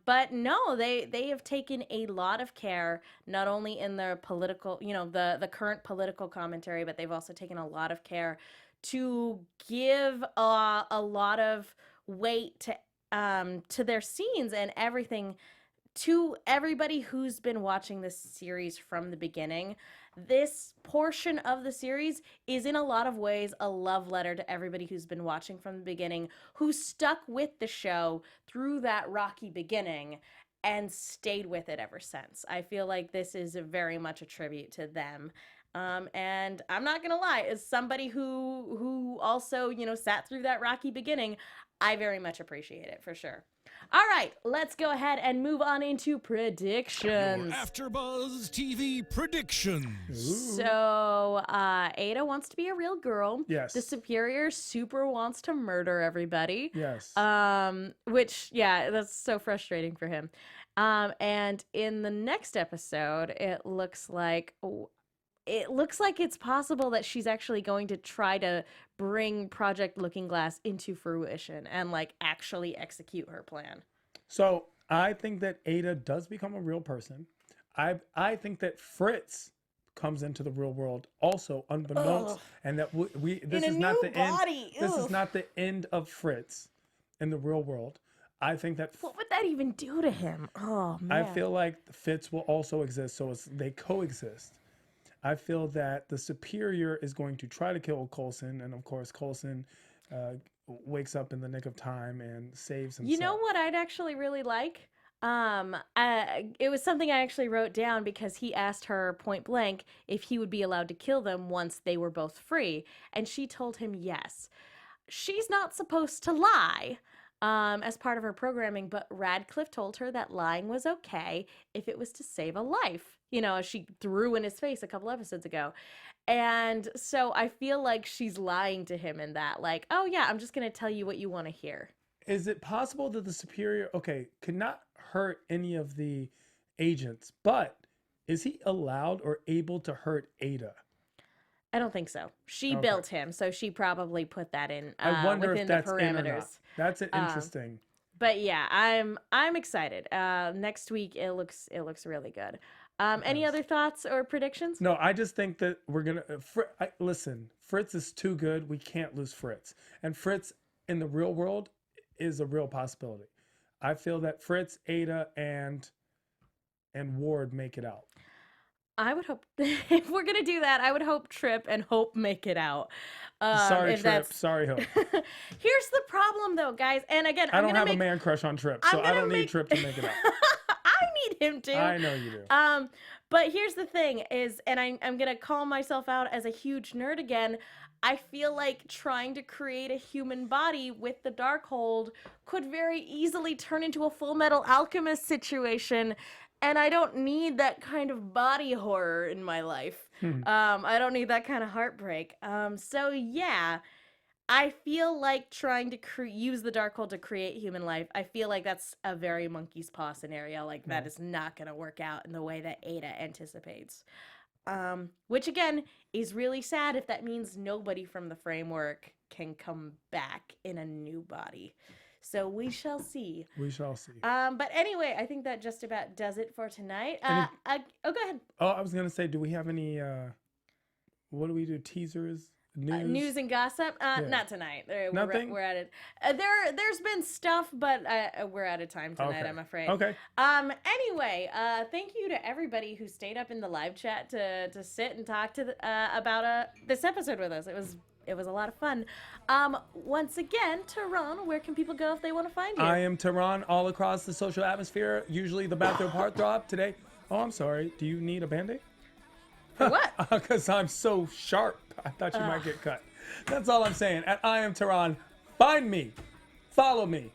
But no, they have taken a lot of care, not only in their political, the current political commentary, but they've also taken a lot of care to give a lot of weight to their scenes and everything. To everybody who's been watching this series from the beginning, this portion of the series is in a lot of ways a love letter to everybody who's been watching from the beginning, who stuck with the show through that rocky beginning and stayed with it ever since. I feel like this is very much a tribute to them. And I'm not gonna lie, as somebody who also, sat through that rocky beginning, I very much appreciate it for sure. All right, let's go ahead and move on into predictions. Your AfterBuzz TV predictions. So, Ada wants to be a real girl. Yes. The Superior super wants to murder everybody. Yes. Which, yeah, that's so frustrating for him. And in the next episode, it looks like it's possible that she's actually going to try to bring Project Looking Glass into fruition and actually execute her plan. So I think that Ada does become a real person. I think that Fritz comes into the real world also unbeknownst, and that this is not the end. This is not the end of Fritz in the real world. I think that. What would that even do to him? Oh man. I feel like Fitz will also exist, so they coexist. I feel that the Superior is going to try to kill Coulson, and of course Coulson wakes up in the nick of time and saves himself. You know what I'd actually really like? It was something I actually wrote down because he asked her point blank if he would be allowed to kill them once they were both free, and she told him yes. She's not supposed to lie as part of her programming, but Radcliffe told her that lying was okay if it was to save a life. As she threw in his face a couple episodes ago. And so I feel like she's lying to him in that, oh yeah, I'm just going to tell you what you want to hear. Is it possible that the Superior, could not hurt any of the agents, but is he allowed or able to hurt Ada? I don't think so. She built him, so she probably put that in I wonder within if that's the in or parameters. not. That's an interesting. But yeah, I'm excited. Next week it looks really good. Any other thoughts or predictions? No, I just think that we're gonna listen. Fritz is too good. We can't lose Fritz, and Fritz in the real world is a real possibility. I feel that Fritz, Ada, and Ward make it out. I would hope if we're gonna do that, I would hope Trip and Hope make it out. Sorry, Trip. Sorry, Hope. Here's the problem, though, guys. And again, I don't have a man crush on Trip, so I don't need Trip to make it out. I need him to. I know you do. But here's the thing is, and I'm gonna call myself out as a huge nerd again. I feel like trying to create a human body with the Darkhold could very easily turn into a Full Metal Alchemist situation. And I don't need that kind of body horror in my life. I don't need that kind of heartbreak. So yeah, I feel like trying to use the Darkhold to create human life, I feel like that's a very monkey's paw scenario. That is not going to work out in the way that Ada anticipates. Which again is really sad if that means nobody from the framework can come back in a new body. So we shall see. We shall see. But anyway, I think that just about does it for tonight. Go ahead. Oh, I was gonna say, do we have any? What do we do? Teasers? News and gossip? Not tonight. Nothing? We're at it. There's been stuff, but we're out of time tonight, Okay. I'm afraid. Okay. Anyway, thank you to everybody who stayed up in the live chat to sit and talk to about this episode with us. It was a lot of fun. Once again, Tehran, where can people go if they want to find you? I am Tehran all across the social atmosphere. Usually the bathrobe heartthrob. Today, oh, I'm sorry. Do you need a Band-Aid? For what? Because I'm so sharp. I thought you might get cut. That's all I'm saying. At I am Tehran. Find me. Follow me.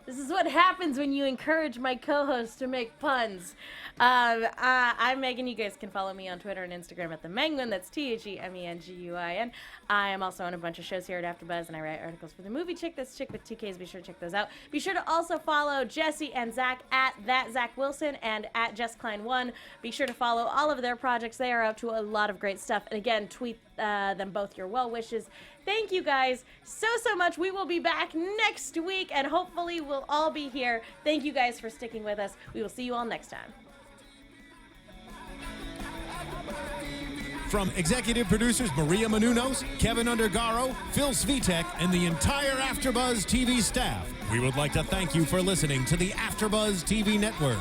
This is what happens when you encourage my co-host to make puns. I'm Megan. You guys can follow me on Twitter and Instagram at @themenguin. That's TheMenguin. I am also on a bunch of shows here at AfterBuzz, and I write articles for the Movie Chick. That's Chick with 2 Ks. Be sure to check those out. Be sure to also follow Jesse and Zach at @ZachWilson and at JessKlein1. Be sure to follow all of their projects. They are up to a lot of great stuff. And again, tweet them both your well wishes. Thank you guys so much. We will be back next week, and hopefully we'll all be here. Thank you guys for sticking with us. We will see you all next time. From executive producers Maria Menounos, Kevin Undergaro, Phil Svitek, and the entire AfterBuzz TV staff, we would like to thank you for listening to the AfterBuzz TV network.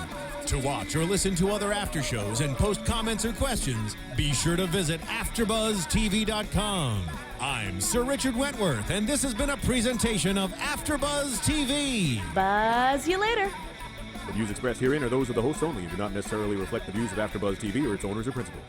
To watch or listen to other after shows and post comments or questions, be sure to visit AfterBuzzTV.com. I'm Sir Richard Wentworth, and this has been a presentation of AfterBuzz TV. Buzz you later. The views expressed herein are those of the hosts only and do not necessarily reflect the views of AfterBuzz TV or its owners or principals.